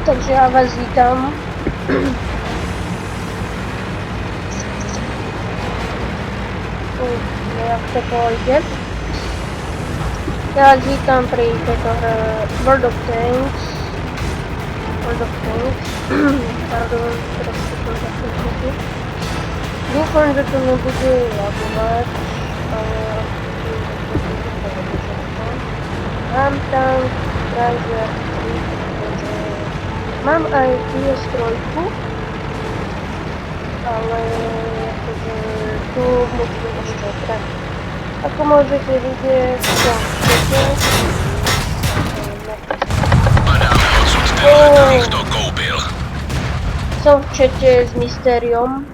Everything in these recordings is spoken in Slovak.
Takže já vás vítám. Jak to pôjde. Já vás vítám pri tejto hre World of Tanks. Pardon, trošku som taký. Dúfam, že to nebude lagovať, ale mám tank, Riser, mám aj PS3, ale akože tu musím ešte opraviť. Ako môžete vidieť, som v čete s Mysteriom,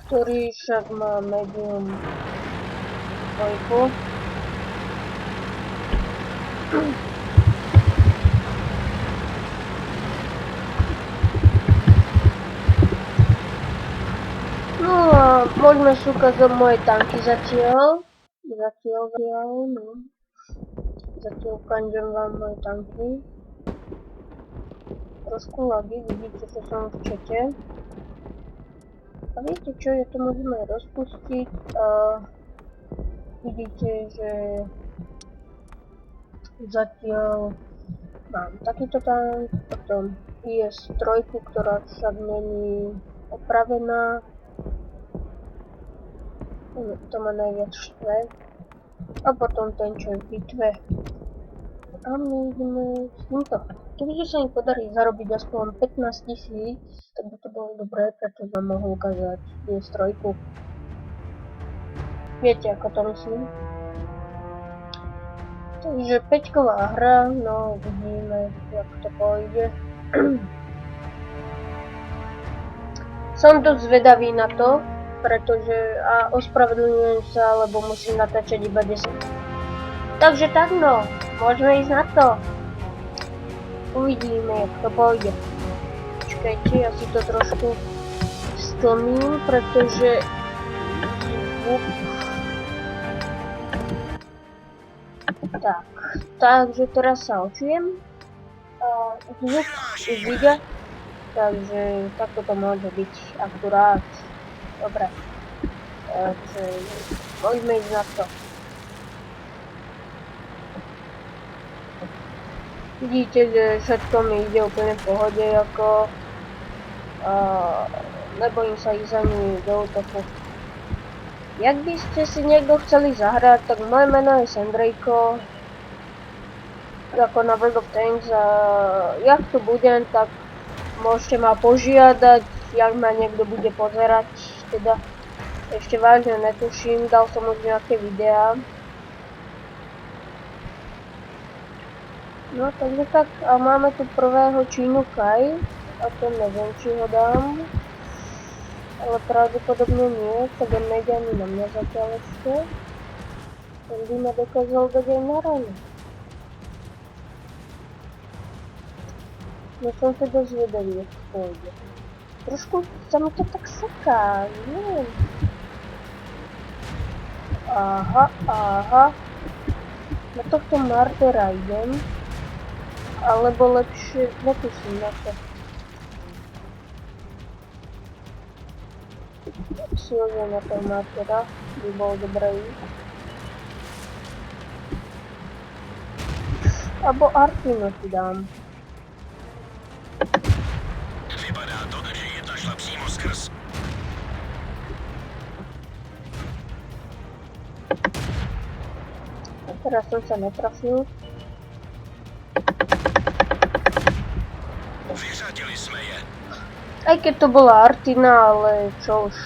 ktorý však má medium dvojku. No a môžeme si ukázať moje tanky zatiaľ. Zatiaľ ukážem vám moje tanky. Trošku lagy, vidíte, že som v čete. A viete čo, ja to môžem aj rozpustiť a vidíte, že zatiaľ mám takýto tank, potom IS-3, ktorá však není opravená. To má najviac štve. A potom ten, čo je v bitve. A my ideme s týmto. Kebyže sa mi podarí zarobiť aspoň 15 000, tak by to bolo dobré, preto vám mohol ukázať IS-3. Viete, ako to myslím? Takže 5-ková hra, no vidíme, jak to pôjde. Som dosť zvedavý na to, pretože a ospravedlňujem sa, lebo musím natáčať iba 10. Takže tak no, môžeme ísť na to. Uvidíme, jak to pôjde. Počkajte, ja si to trošku stlmím, pretože tak, takže teraz sa očujem. Zvuk už ide, takže takto to môže byť akurát. Dobre, takže môžeme ísť na to. Vidíte, že všetko mi ide úplne v pohode, ako nebojím sa ísť ani do útoku. Jak by ste si niekto chceli zahrať, tak moje meno je Sandrejko, ako na World of Tanks, a jak tu budem, tak môžete ma požiadať, jak ma niekto bude pozerať, teda ešte vážne netuším, dal som už nejaké videá. No takže tak, a máme tu prvého Čínu Kai, a to neviem, či ho dám, ale pravdepodobne nie, tak on nejde ani na mňa zatiaľ ešte. Ten by ma dokázal dať aj na ranu. No som teda zvedavý, jak to pôjde. Trošku sa mi to tak seká, neviem. Aha. Na tohto Martera idem. Alebo lepšie, netuším na to. Silne na toho Martera by bolo dobré ísť. Abo Artinu si dám. Vypadá to, že jedna šla přímo skrz. A teraz som sa netrafil. Vyřadili jsme je. Aj keď to bola Artina, ale čo už.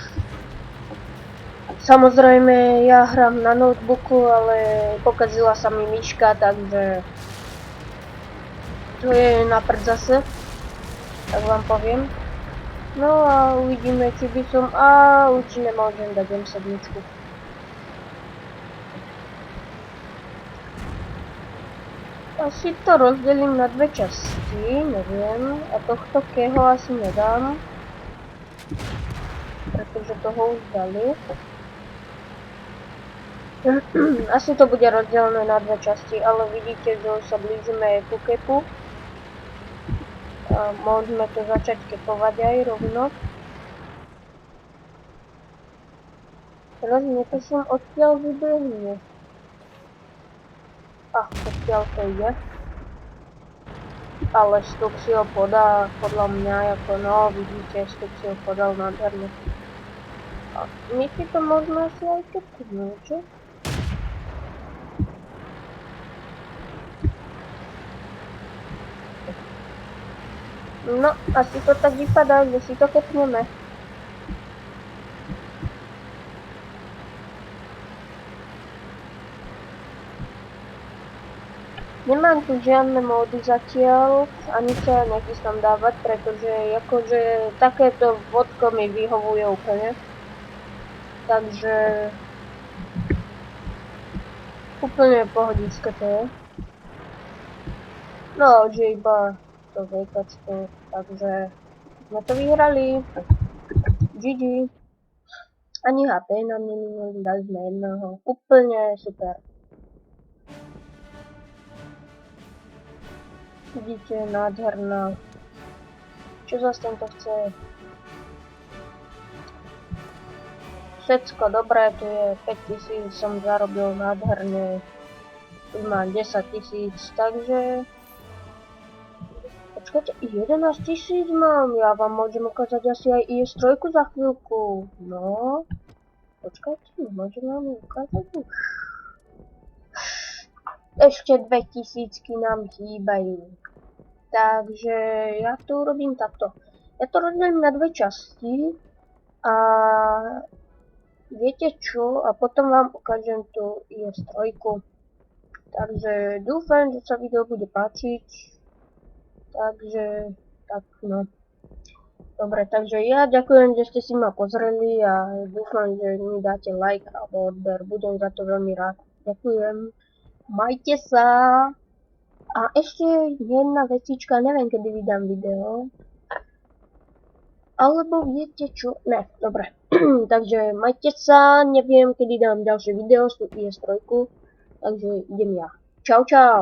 Samozrejme, ja hrám na notebooku, ale pokazila sa mi myška, takže to je na prd zase, tak vám poviem. No a uvidíme, či by som, určite nemôžem dať M7. Asi to rozdelím na dve časti, neviem, a tohto keho asi nedám, pretože toho už dali. Asi to bude rozdelené na dve časti, ale vidíte, že už sa blížime ku kepu. môžeme to začať kepovať aj rovno. Teraz netuším, odkiaľ vybehne. Odkiaľ to ide. Ale Stuk si ho podá, podľa mňa, ako no, vidíte, Stuk si ho podal nádherne. A my si to môžeme asi aj kepnúť, no čo? No, asi to tak vypadá, že si to kepneme. Nemám tu žiadne módy zatiaľ, ani sa nechystám dávať, pretože akože takéto vodko mi vyhovuje úplne. Takže úplne pohodička to je. No, že iba to vejkačku, takže sme to vyhrali. GG. Ani HP nám neminuli, dali sme jedného. Úplne super. Vidíte, nádherná. Čo zase tento chce? Všetko dobré, tu je 5000, som zarobil nádherne. Tu mám 10 000, takže... Počkajte, 11 000 mám, ja vám môžem ukázať asi aj IS-3 za chvíľku. No, počkajte, môžem vám ukázať už. Ešte 2000 nám chýbajú. Takže ja to urobím takto. Ja to rozdelím na dve časti a viete čo? A potom vám ukážem tú IS-3. Takže dúfam, že sa video bude páčiť. Takže, tak no. Dobre, takže ja ďakujem, že ste si ma pozreli a dúfam, že mi dáte like alebo odber. Budem za to veľmi rád. Ďakujem. Majte sa. A ešte jedna vecička, neviem, kedy vydám video. Alebo viete čo? Ne, dobre. Takže majte sa, neviem, kedy dám ďalšie video z IS-3. Takže idem ja. Čau, čau.